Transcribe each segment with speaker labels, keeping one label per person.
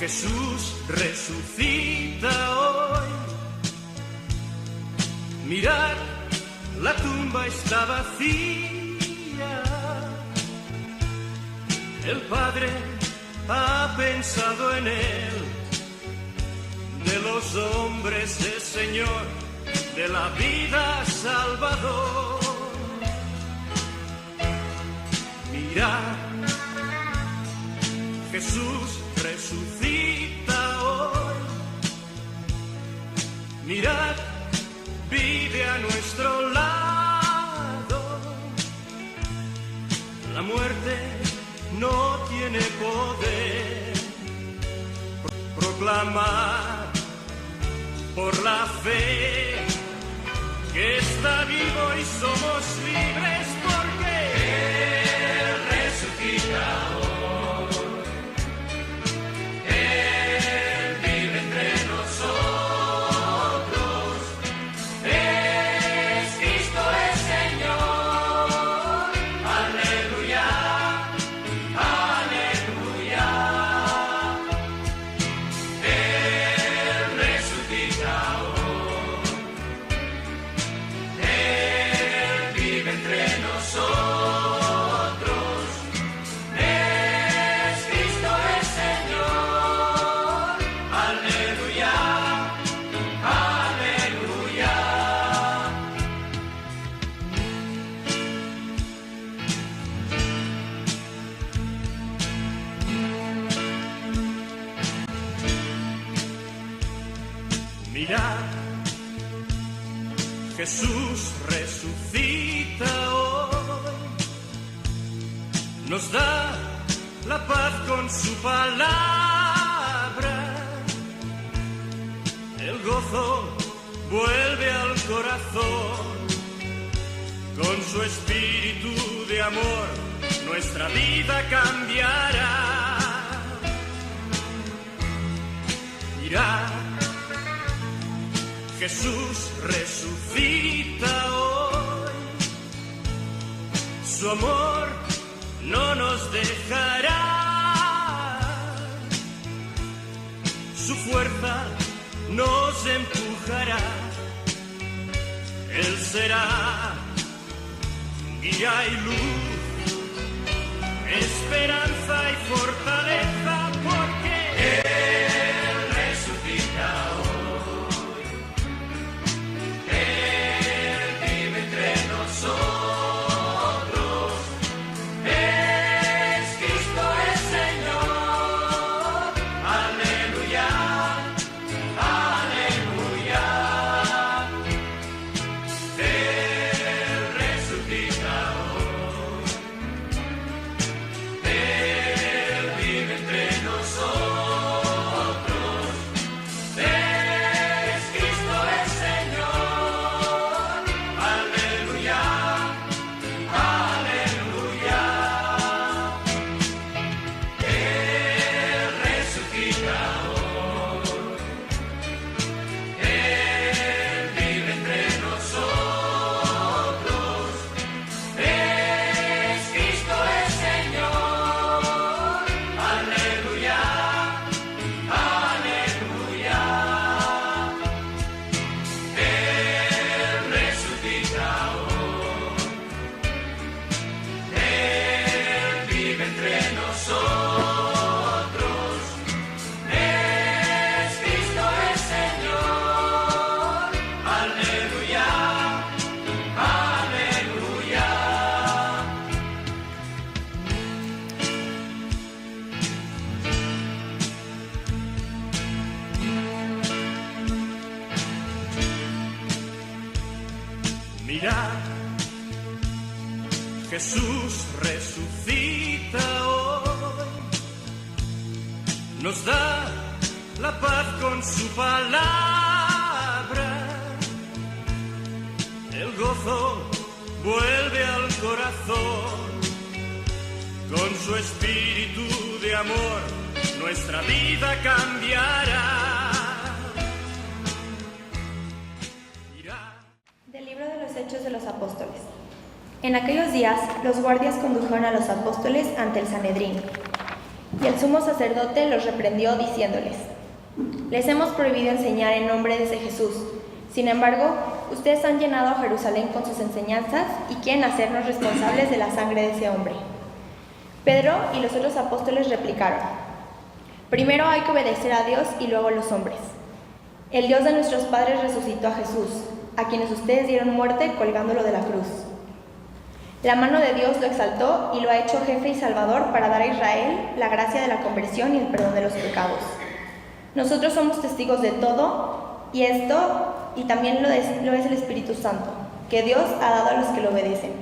Speaker 1: Jesús resucita hoy. Mirad, la tumba está vacía. El Padre ha pensado en él. De los hombres es Señor, de la vida Salvador. Mirad, Jesús resucita hoy. Mirad, vive a nuestro lado. La muerte no tiene poder. Proclamar por la fe que está vivo y somos libres porque Él resucita hoy. Él vive entre nosotros. Es Cristo el Señor. Aleluya, aleluya. Él resucita hoy. Él vive entre nosotros. Es Cristo el Señor. Aleluya, aleluya. Mirad, Jesús resucita hoy. Nos da la paz con su palabra. El gozo vuelve al corazón. Con su espíritu de amor, nuestra vida cambiará. Mirad, Jesús resucita hoy. Su amor no nos dejará. Su fuerza nos empujará. Él será guía y luz, esperanza y fortaleza, porque Él resucita hoy. Él vive entre nosotros. Es Cristo el Señor. Aleluya, aleluya. Él resucita hoy. Él vive entre nosotros. Es Cristo el Señor. Aleluya, aleluya. Él resucita hoy. Él vive entre nosotros. Es Cristo el Señor. Aleluya, aleluya. Él resucita hoy. Él vive entre nosotros. Es Cristo el Señor. Aleluya, aleluya. Mirad, Jesús resucita hoy. Nos da la paz con su palabra. El gozo vuelve al corazón. Con su espíritu de amor, nuestra vida cambiará. Mirad.
Speaker 2: Del libro de los Hechos de los Apóstoles. En aquellos días, los guardias condujeron a los apóstoles ante el Sanedrín. Y el sumo sacerdote los reprendió diciéndoles: les hemos prohibido enseñar en nombre de ese Jesús. Sin embargo, ustedes han llenado a Jerusalén con sus enseñanzas y quieren hacernos responsables de la sangre de ese hombre. Pedro y los otros apóstoles replicaron: primero hay que obedecer a Dios y luego a los hombres. El Dios de nuestros padres resucitó a Jesús, a quienes ustedes dieron muerte colgándolo de la cruz. La mano de Dios lo exaltó y lo ha hecho jefe y salvador para dar a Israel la gracia de la conversión y el perdón de los pecados. Nosotros somos testigos de todo, y también lo es el Espíritu Santo, que Dios ha dado a los que lo obedecen.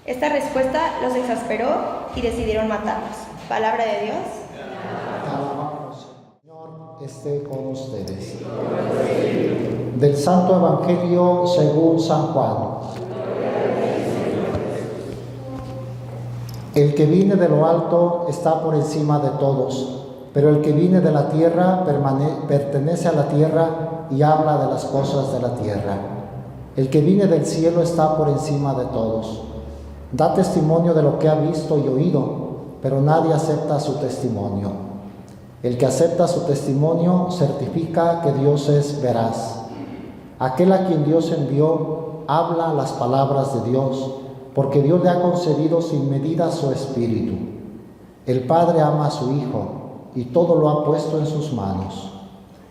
Speaker 2: Esta respuesta los exasperó y decidieron matarlos. Palabra de Dios.
Speaker 3: Alabamos, Señor, esté con ustedes. Del Santo Evangelio según San Juan. El que viene de lo alto está por encima de todos, pero el que viene de la tierra pertenece a la tierra y habla de las cosas de la tierra. El que viene del cielo está por encima de todos. Da testimonio de lo que ha visto y oído, pero nadie acepta su testimonio. El que acepta su testimonio certifica que Dios es veraz. Aquel a quien Dios envió habla las palabras de Dios, porque Dios le ha concedido sin medida su Espíritu. El Padre ama a su Hijo y todo lo ha puesto en sus manos.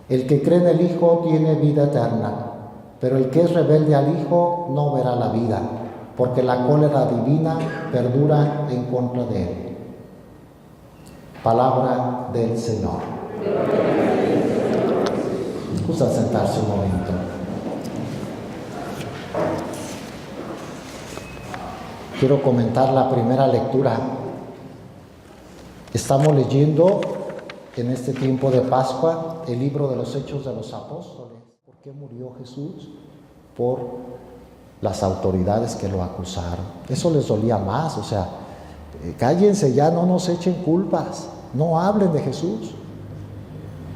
Speaker 3: El que cree en el Hijo tiene vida eterna, pero el que es rebelde al Hijo no verá la vida, porque la cólera divina perdura en contra de él. Palabra del Señor. Gusta sentarse un momento. Quiero comentar la primera lectura. Estamos leyendo en este tiempo de Pascua el libro de los Hechos de los Apóstoles. ¿Por qué murió Jesús? Por las autoridades que lo acusaron. Eso les dolía más, cállense ya, no nos echen culpas, no hablen de Jesús.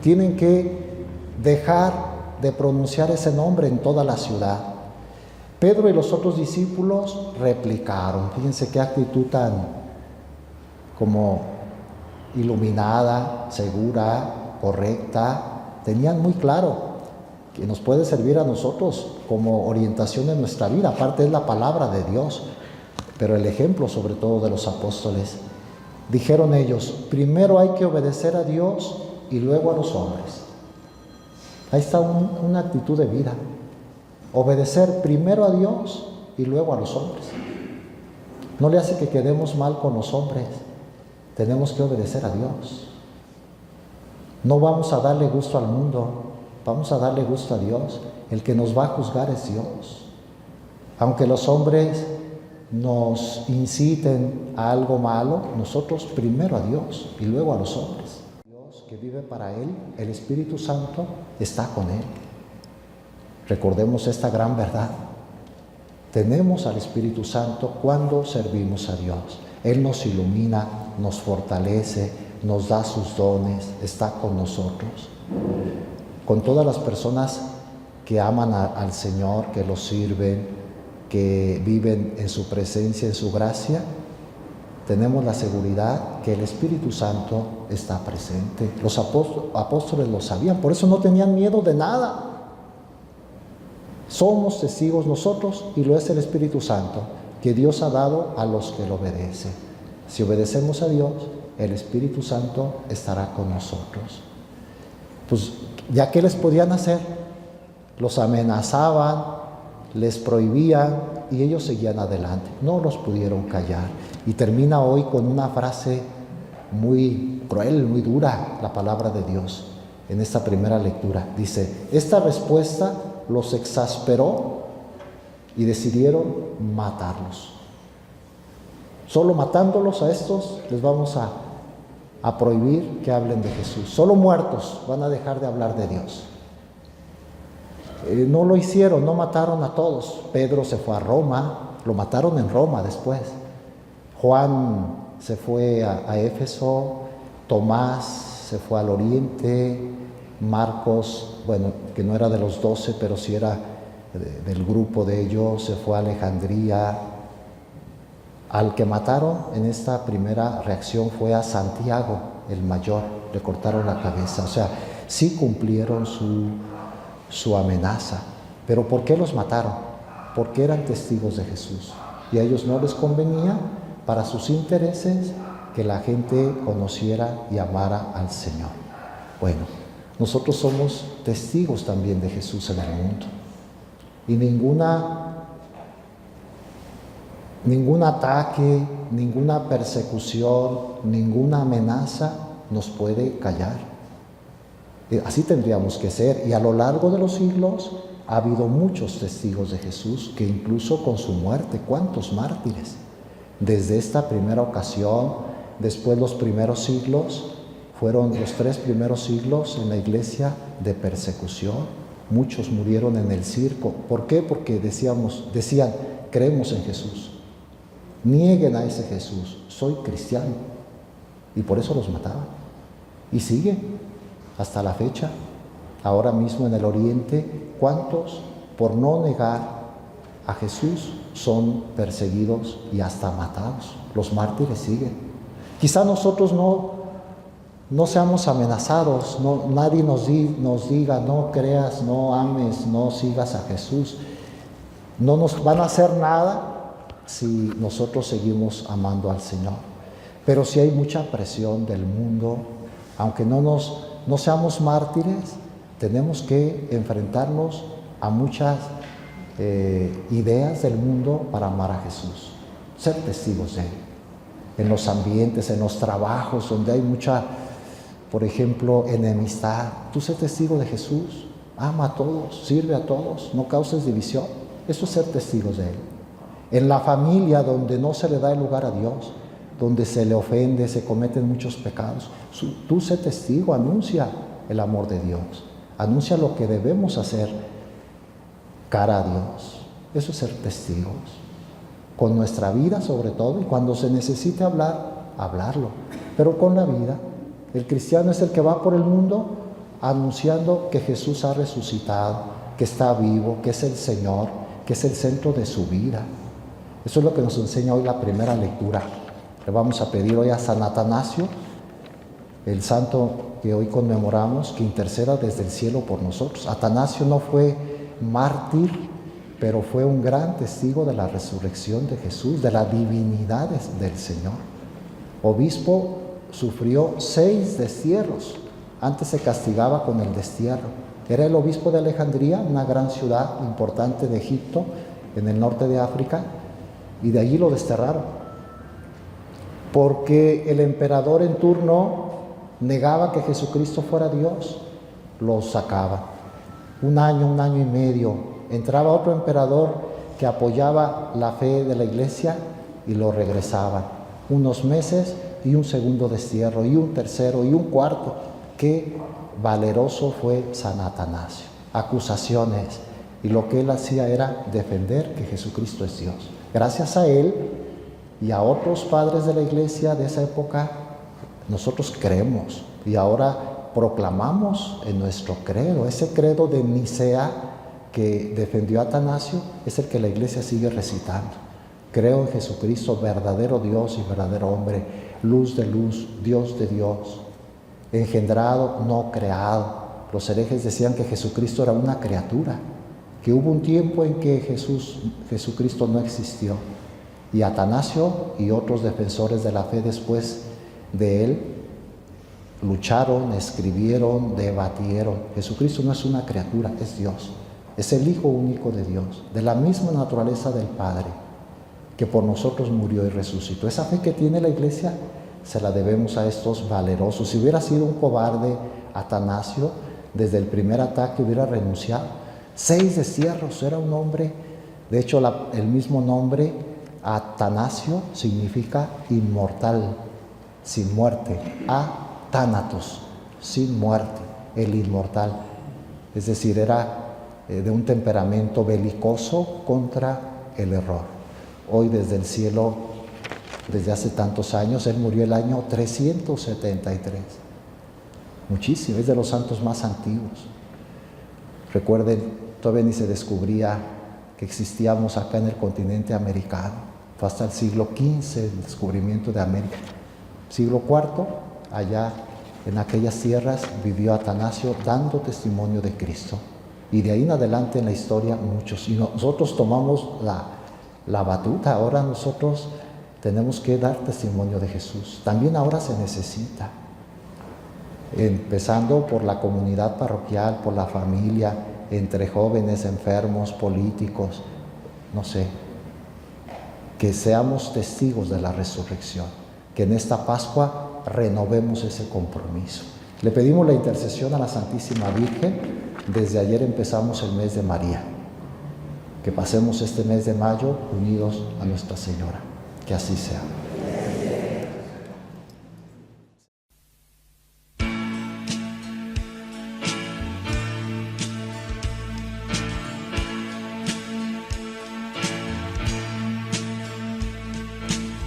Speaker 3: Tienen que dejar de pronunciar ese nombre en toda la ciudad. Pedro y los otros discípulos replicaron. Fíjense qué actitud tan como iluminada, segura, correcta. Tenían muy claro que nos puede servir a nosotros como orientación en nuestra vida. Aparte es la palabra de Dios, pero el ejemplo sobre todo de los apóstoles. Dijeron ellos: primero hay que obedecer a Dios y luego a los hombres. Ahí está una actitud de vida. Obedecer primero a Dios y luego a los hombres. No le hace que quedemos mal con los hombres. Tenemos que obedecer a Dios. No vamos a darle gusto al mundo, vamos a darle gusto a Dios. El que nos va a juzgar es Dios. Aunque los hombres nos inciten a algo malo, nosotros primero a Dios y luego a los hombres. Dios que vive para Él, el Espíritu Santo está con Él. Recordemos esta gran verdad. Tenemos al Espíritu Santo cuando servimos a Dios. Él nos ilumina, nos fortalece, nos da sus dones, está con nosotros. Con todas las personas que aman al Señor, que lo sirven, que viven en su presencia, en su gracia, tenemos la seguridad que el Espíritu Santo está presente. Los apóstoles lo sabían, por eso no tenían miedo de nada. Somos testigos nosotros y lo es el Espíritu Santo que Dios ha dado a los que lo obedecen. Si obedecemos a Dios, el Espíritu Santo estará con nosotros. Pues, ¿ya qué les podían hacer? Los amenazaban, les prohibían y ellos seguían adelante. No los pudieron callar. Y termina hoy con una frase muy cruel, muy dura, la palabra de Dios. En esta primera lectura dice: esta respuesta los exasperó y decidieron matarlos. Solo matándolos a estos les vamos a prohibir que hablen de Jesús. Solo muertos van a dejar de hablar de Dios. No lo hicieron, no mataron a todos. Pedro se fue a Roma, lo mataron en Roma después. Juan se fue a Éfeso, Tomás se fue al oriente, Marcos, que no era de los 12, pero sí era del grupo de ellos, se fue a Alejandría. Al que mataron en esta primera reacción fue a Santiago, el mayor, le cortaron la cabeza. O sea, sí cumplieron su amenaza. Pero ¿por qué los mataron? Porque eran testigos de Jesús. Y a ellos no les convenía, para sus intereses, que la gente conociera y amara al Señor. Bueno, nosotros somos testigos también de Jesús en el mundo. Y ningún ataque, ninguna persecución, ninguna amenaza nos puede callar. Así tendríamos que ser. Y a lo largo de los siglos ha habido muchos testigos de Jesús que incluso con su muerte, ¿cuántos mártires? Desde esta primera ocasión, después los primeros siglos, fueron los 3 primeros siglos en la iglesia de persecución. Muchos murieron en el circo. ¿Por qué? Porque decían, creemos en Jesús. Nieguen a ese Jesús, soy cristiano. Y por eso los mataban. Y sigue hasta la fecha. Ahora mismo en el Oriente, ¿cuántos por no negar a Jesús son perseguidos y hasta matados? Los mártires siguen. Quizá nosotros no seamos amenazados, nadie nos diga, no creas, no ames, no sigas a Jesús. No nos van a hacer nada si nosotros seguimos amando al Señor. Pero si hay mucha presión del mundo, aunque no seamos mártires, tenemos que enfrentarnos a muchas ideas del mundo para amar a Jesús, ser testigos de Él. En los ambientes, en los trabajos donde hay mucha, por ejemplo, enemistad, tú sé testigo de Jesús, ama a todos, sirve a todos, no causes división. Eso es ser testigos de Él. En la familia donde no se le da el lugar a Dios, donde se le ofende, se cometen muchos pecados, tú sé testigo, anuncia el amor de Dios, anuncia lo que debemos hacer cara a Dios. Eso es ser testigos, con nuestra vida sobre todo, y cuando se necesite hablarlo, pero con la vida. El cristiano es el que va por el mundo anunciando que Jesús ha resucitado, que está vivo, que es el Señor, que es el centro de su vida. Eso es lo que nos enseña hoy la primera lectura. Le vamos a pedir hoy a San Atanasio, el santo que hoy conmemoramos, que interceda desde el cielo por nosotros. Atanasio no fue mártir, pero fue un gran testigo de la resurrección de Jesús, de la divinidad del Señor. Obispo, sufrió 6 destierros. Antes se castigaba con el destierro. Era el obispo de Alejandría, una gran ciudad importante de Egipto, en el norte de África, y de allí lo desterraron, porque el emperador en turno negaba que Jesucristo fuera Dios. Lo sacaba. Un año y medio. Entraba otro emperador que apoyaba la fe de la iglesia y lo regresaba. Unos meses y un segundo destierro, y un tercero, y un cuarto. Qué valeroso fue San Atanasio. Acusaciones. Y lo que él hacía era defender que Jesucristo es Dios. Gracias a él y a otros padres de la iglesia de esa época, nosotros creemos y ahora proclamamos en nuestro credo. Ese credo de Nicea que defendió Atanasio es el que la iglesia sigue recitando. Creo en Jesucristo, verdadero Dios y verdadero hombre, luz de luz, Dios de Dios, engendrado, no creado. Los herejes decían que Jesucristo era una criatura, que hubo un tiempo en que Jesucristo no existió. Y Atanasio y otros defensores de la fe después de él lucharon, escribieron, debatieron. Jesucristo no es una criatura, es Dios. Es el Hijo único de Dios, de la misma naturaleza del Padre, que por nosotros murió y resucitó. Esa fe que tiene la iglesia se la debemos a estos valerosos. Si hubiera sido un cobarde Atanasio, desde el primer ataque hubiera renunciado. 6 destierros, era un hombre. De hecho, el mismo nombre Atanasio significa inmortal, sin muerte. Atánatos, sin muerte, el inmortal. Es decir, era de un temperamento belicoso contra el error. Hoy desde el cielo, desde hace tantos años, él murió el año 373. Muchísimo, es de los santos más antiguos. Recuerden, todavía ni se descubría que existíamos acá en el continente americano. Fue hasta el siglo XV el descubrimiento de América. Siglo IV, allá en aquellas tierras vivió Atanasio dando testimonio de Cristo. Y de ahí en adelante en la historia muchos. Y nosotros tomamos la batuta. Ahora nosotros tenemos que dar testimonio de Jesús. También ahora se necesita. Empezando por la comunidad parroquial, por la familia, entre jóvenes, enfermos, políticos, no sé. Que seamos testigos de la resurrección. Que en esta Pascua renovemos ese compromiso. Le pedimos la intercesión a la Santísima Virgen. Desde ayer empezamos el mes de María. Que pasemos este mes de mayo unidos a Nuestra Señora. Que así sea.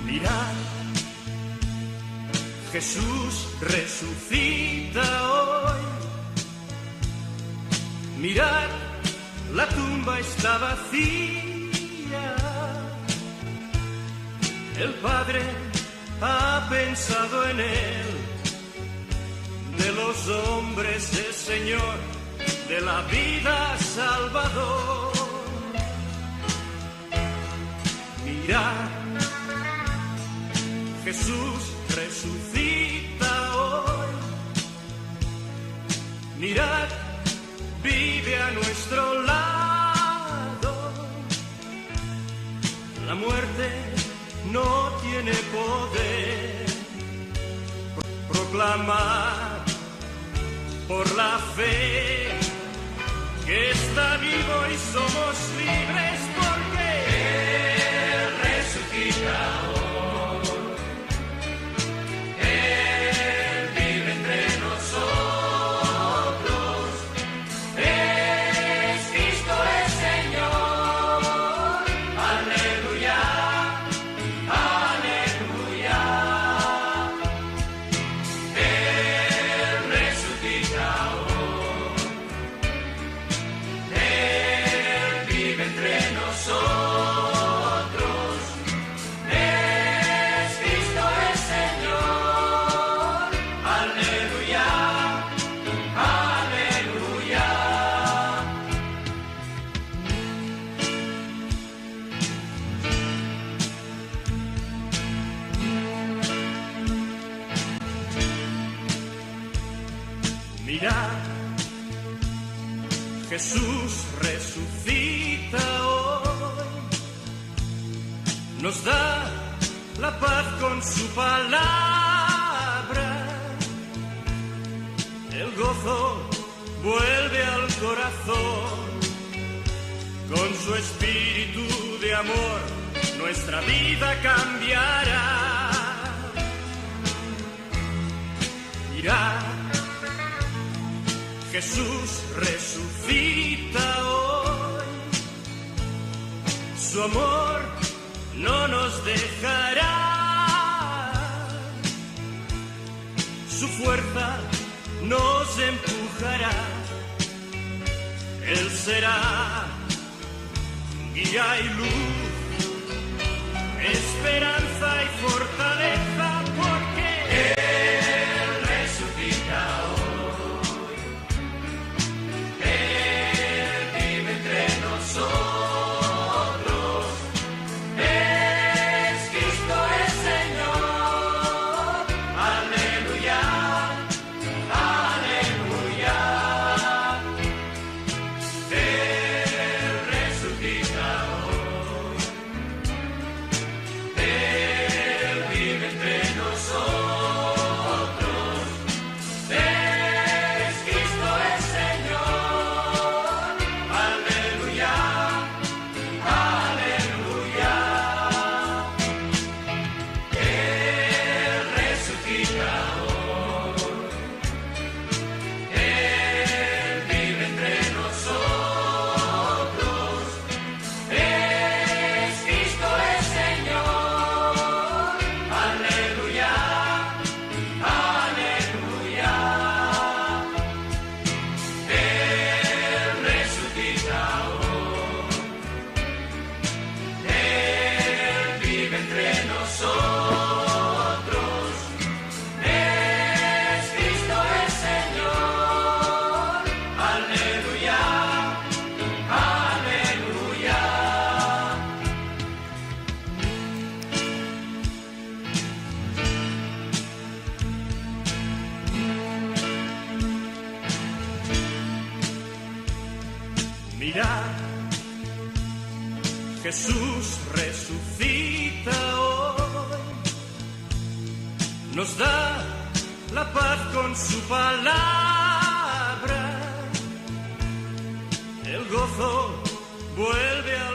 Speaker 1: Mirad, Jesús resucita hoy. Mirad, la tumba está vacía. El Padre ha pensado en él. De los hombres es Señor, de la vida Salvador. Mirad, Jesús resucita hoy. Mirad, vive a nuestro lado. La muerte no tiene poder. Proclamar por la fe que está vivo y somos libres porque Él resucita hoy. Mirad, Jesús resucita hoy, nos da la paz con su palabra, el gozo vuelve al corazón, con su espíritu de amor nuestra vida cambiará. Mirad, Jesús resucita hoy, su amor no nos dejará, su fuerza nos empujará, Él será guía y luz, esperanza y fortaleza, porque Él resucita hoy. Entre morirá. Jesús resucita hoy, nos da la paz con su palabra, el gozo vuelve a